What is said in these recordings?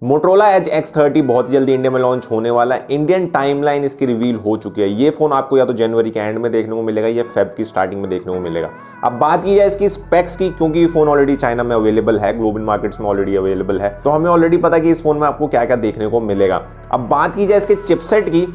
Motorola Edge X30 बहुत जल्दी India में लॉन्च होने वाला है। इंडियन टाइमलाइन इसकी रिवील हो चुकी है। ये फोन आपको या तो जनवरी के एंड में देखने को मिलेगा या फेब की स्टार्टिंग में देखने को मिलेगा। अब बात की जाए इसकी स्पेक्स की, क्योंकि ये फोन ऑलरेडी चाइना में अवेलेबल है, ग्लोबल मार्केट्स में ऑलरेडी अवेलेबल है, तो हमें ऑलरेडी पता है कि इस फोन में आपको क्या क्या देखने को मिलेगा। अब बात की जाए इसके चिपसेट की,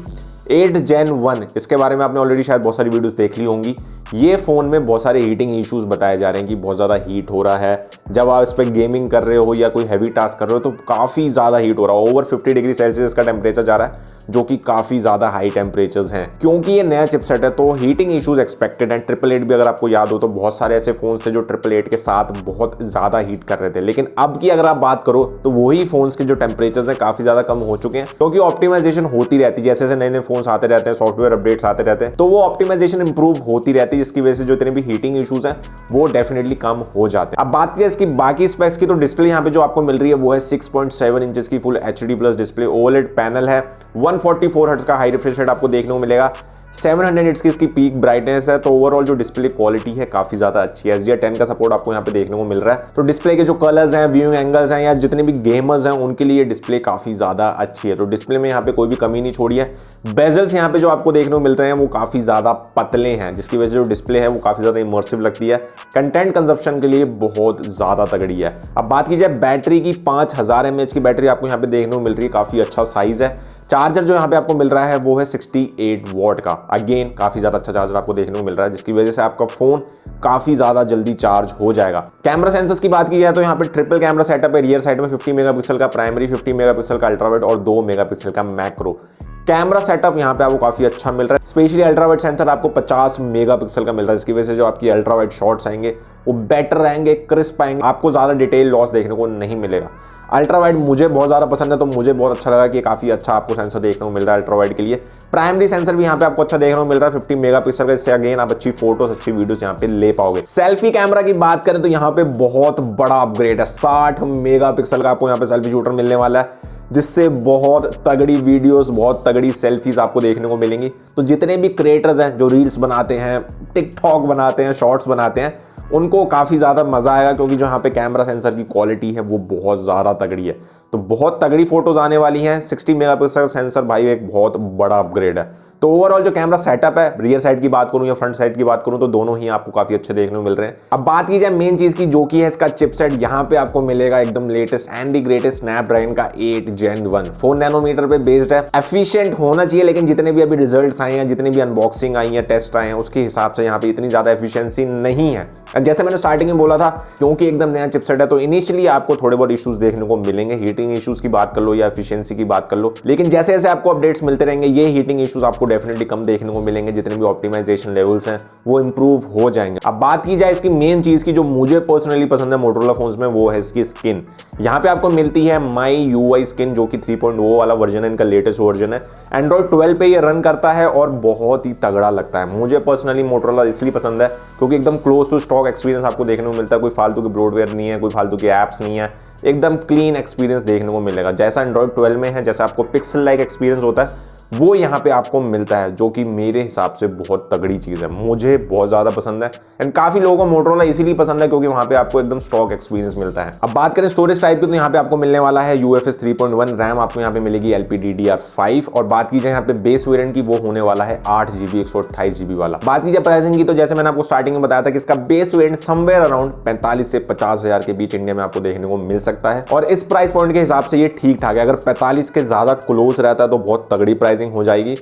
8 Gen 1, इसके बारे में आपने ऑलरेडी शायद बहुत सारी वीडियोस देख ली होंगी। ये फ़ोन में बहुत सारे हीटिंग इश्यूज बताए जा रहे हैं कि बहुत ज़्यादा हीट हो रहा है। जब आप इस पर गेमिंग कर रहे हो या कोई हैवी टास्क कर रहे हो तो काफ़ी ज़्यादा हीट हो रहा है। ओवर 50 डिग्री सेल्सियस का टेम्परेचर जा रहा है, जो कि काफ़ी ज़्यादा हाई टेम्परेचर्स हैं। क्योंकि ये नया चिपसेट है तो हीटिंग इश्यूज एक्सपेक्टेड हैं। 888 भी अगर आपको याद हो तो बहुत सारे ऐसे फोन थे जो 888 के साथ बहुत ज़्यादा हीट कर रहे थे। लेकिन अब की अगर आप बात करो तो वही फोन्स के जो टेम्परेचर्स हैं काफ़ी ज़्यादा कम हो चुके हैं, क्योंकि ऑप्टिमाइजेशन होती रहती है। जैसे जैसे नए नए फोन्स आते रहते हैं, सॉफ्टवेयर अपडेट्स आते रहते हैं, तो वो ऑप्टिमाइजेशन इंप्रूव होती रहती है, जिसकी वजह से जो इतने भी हीटिंग इश्यूज हैं वो डेफिनेटली कम हो जाते हैं। अब बात की जाए इसकी बाकी स्पेक्स की, तो डिस्प्ले यहाँ पे जो आपको मिल रही है वो है 6.7 इंचेस की full HD plus display. OLED panel है, 144 हर्ट्ज का हाई रिफ्रेश रेट आपको देखने को मिलेगा, 700 निट्स की इसकी पीक ब्राइटनेस है। तो ओवरऑल जो डिस्प्ले क्वालिटी है काफी ज्यादा अच्छी है। HDR10 का सपोर्ट आपको यहाँ पे देखने को मिल रहा है। तो डिस्प्ले के जो कलर्स हैं, व्यूइंग एंगल्स हैं, या जितने भी गेमर्स हैं उनके लिए डिस्प्ले काफी ज्यादा अच्छी है। तो डिस्प्ले में यहाँ पे कोई भी कमी नहीं छोड़ी है। बेजल्स यहाँ पे जो आपको देखने को मिलते हैं वो काफी ज्यादा पतले हैं, जिसकी वजह से जो डिस्प्ले है वो काफी ज्यादा इमर्सिव लगती है। कंटेंट कंजप्शन के लिए बहुत ज्यादा तगड़ी है। अब बात की जाए बैटरी की, 5000 mAh की बैटरी आपको यहाँ पे देखने को मिल रही है, काफी अच्छा साइज है। चार्जर जो यहाँ पे आपको मिल रहा है वो है 68 वॉट का। अगेन काफी ज्यादा अच्छा चार्जर आपको देखने को मिल रहा है, जिसकी वजह से आपका फोन काफी ज्यादा जल्दी चार्ज हो जाएगा। कैमरा सेंसर्स की बात की जाए तो यहाँ पे ट्रिपल कैमरा सेटअप है। रियर साइड में 50 मेगापिक्सल का प्राइमरी, 50 मेगापिक्सल का अल्ट्रावाइड और 2 मेगापिक्सल का मैक्रो कैमरा सेटअप यहाँ पे आपको काफी अच्छा मिल रहा है। स्पेशली अल्ट्रावाइड सेंसर आपको 50 मेगापिक्सल का मिल रहा है, जिसकी वजह से जो आपकी अल्ट्रावाइड शॉट्स आएंगे वो बेटर रहेंगे, क्रिस्प आएंगे, आपको ज्यादा डिटेल लॉस देखने को नहीं मिलेगा। अल्ट्रावाइड मुझे बहुत ज्यादा पसंद है, तो मुझे बहुत अच्छा लगा कि काफी अच्छा आपको सेंसर देखने को मिल रहा है अल्ट्रावाइड के लिए। प्राइमरी सेंसर भी यहाँ पे आपको अच्छा देखने को मिल रहा है, 50 मेगापिक्सल का, इससे अगेन आप अच्छी फोटोज, अच्छी वीडियोस यहाँ पे ले पाओगे। सेल्फी कैमरा की बात करें तो यहाँ पे बहुत बड़ा अपग्रेड है। 60 मेगापिक्सल का आपको यहाँ पे सेल्फी शूटर मिलने वाला है, जिससे बहुत तगड़ी वीडियोस, बहुत तगड़ी सेल्फीज आपको देखने को मिलेंगी। तो जितने भी क्रिएटर्स हैं जो रील्स बनाते हैं, टिकटॉक बनाते हैं, शॉर्ट्स बनाते हैं, उनको काफ़ी ज़्यादा मज़ा आएगा, क्योंकि जो यहाँ पे कैमरा सेंसर की क्वालिटी है वो बहुत ज़्यादा तगड़ी है। तो बहुत तगड़ी फोटोज आने वाली हैं। 60 मेगापिक्सल सेंसर भाई एक बहुत बड़ा अपग्रेड है। तो ओवरऑल जो कैमरा सेटअप है, रियर साइड की बात करूं या फ्रंट साइड की बात करूं, तो दोनों ही आपको काफी अच्छे देखने को मिल रहे हैं। अब बात की जाए मेन चीज की, जो कि है इसका चिपसेट। यहाँ पे आपको मिलेगा एकदम latest and the greatest Snapdragon का 8 Gen 1, 4 नैनोमीटर पे बेस्ड है। एफिशिएंट होना चाहिए, लेकिन जितने भी अभी रिजल्ट्स आए हैं, जितनी भी अनबॉक्सिंग आई है, टेस्ट आए हैं, उसके हिसाब से यहाँ पे इतनी ज्यादा एफिशिएंसी नहीं है। जैसे मैंने स्टार्टिंग में बोला था, क्योंकि एकदम नया चिपसेट है तो इनिशियली आपको थोड़े बहुत इश्यूज देखने को मिलेंगे। हीटिंग इश्यूज की बात कर लो या एफिशिएंसी की बात कर लो, लेकिन जैसे जैसे आपको अपडेट्स मिलते रहेंगे ये हीटिंग इश्यूज आपको डेफिनेटली कम देखने को मिलेंगे। जितने भी ऑप्टिमाइजेशन लेवल्स हैं वो इंप्रूव हो जाएंगे। अब बात की जाए इसकी मेन चीज की, जो मुझे पर्सनली पसंद है मोटोरोला फोन्स में, वो है इसकी स्किन। यहाँ पे आपको मिलती है माई UI स्किन, जो कि 3.0 वाला वर्जन है, इनका लेटेस्ट वर्जन है। एंड्रॉइड 12 पे ये रन करता है और बहुत ही तगड़ा लगता है। मुझे पर्सनली मोटोरोला इसलिए पसंद है क्योंकि एकदम क्लोज टू स्टॉक एक्सपीरियंस आपको देखने को मिलता है। कोई फालतू की ब्रोडवेयर नहीं है, कोई फालतू की एप्स नहीं है, एकदम क्लीन एक्सपीरियंस देखने को मिलेगा। जैसा एंड्रॉइड 12 में है, जैसा आपको पिक्सल लाइक एक्सपीरियंस होता है, वो यहाँ पे आपको मिलता है, जो कि मेरे हिसाब से बहुत तगड़ी चीज है। मुझे बहुत ज्यादा पसंद है एंड काफी लोगों को मोटोरोला इसीलिए पसंद है क्योंकि वहां पे आपको एकदम स्टॉक एक्सपीरियंस मिलता है। अब बात करें स्टोरेज टाइप की, तो यहाँ पे आपको मिलने वाला है UFS 3.1 रैम, आपको यहाँ पे मिलेगी LPDDR5। और बात की जाए यहाँ पे बेस वेरिएंट की, वो होने वाला है 8GB 128GB वाला। बात की जाए प्राइसिंग की, तो जैसे मैंने आपको स्टार्टिंग में बताया था कि इसका बेस वेरिएंट समवेयर अराउंड 45 से 50 हजार के बीच इंडिया में आपको देखने को मिल सकता है। और इस प्राइस पॉइंट के हिसाब से ये ठीक ठाक है। अगर 45 के ज्यादा क्लोज रहता है तो बहुत तगड़ी प्राइसिंग हो जाएगी।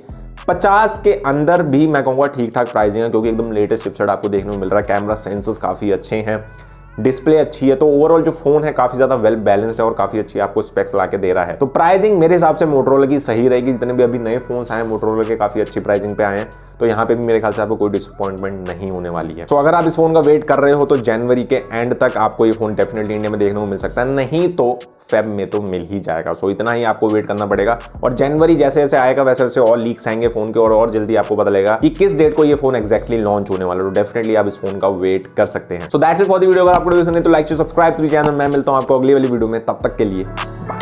50 के अंदर भी मैं कहूंगा ठीक ठाक प्राइसिंग है, क्योंकि एकदम लेटेस्ट चिपसेट आपको देखने को मिल रहा है। कैमरा सेंसर्स काफी अच्छे हैं, डिस्प्ले अच्छी है, तो ओवरऑल जो फोन है काफी ज्यादा वेल बैलेंस्ड है और काफी अच्छी आपको स्पेक्स लाके दे रहा है। तो प्राइसिंग मेरे हिसाब से मोटोरोला की सही रहेगी। जितने भी अभी नए फोन्स आए मोटोरोला के काफी अच्छी प्राइसिंग पे आए हैं, तो यहाँ पे भी मेरे ख्याल से आपको कोई डिसअपॉइंटमेंट नहीं होने वाली है। तो अगर आप इस फोन का वेट कर रहे हो तो जनवरी के एंड तक आपको ये फोन डेफिनेटली इंडिया में देखने को मिल सकता है, नहीं तो फेब में तो मिल ही जाएगा। सो इतना ही आपको वेट करना पड़ेगा। और जनवरी जैसे जैसे आएगा वैसे वैसे और लीक्स आएंगे फोन के, और जल्दी आपको पता लगेगा कि किस डेट को ये फोन एक्जैक्टली लॉन्च होने वाला है। तो डेफिनेटली आप इस फोन का वेट कर सकते हैं। So that's it for the video. अगर आपको वीडियो पसंद है तो लाइक, सब्सक्राइब टू चैनल। मैं मिलता हूं आपको अगली वाली वीडियो में, तब तक के लिए बाय।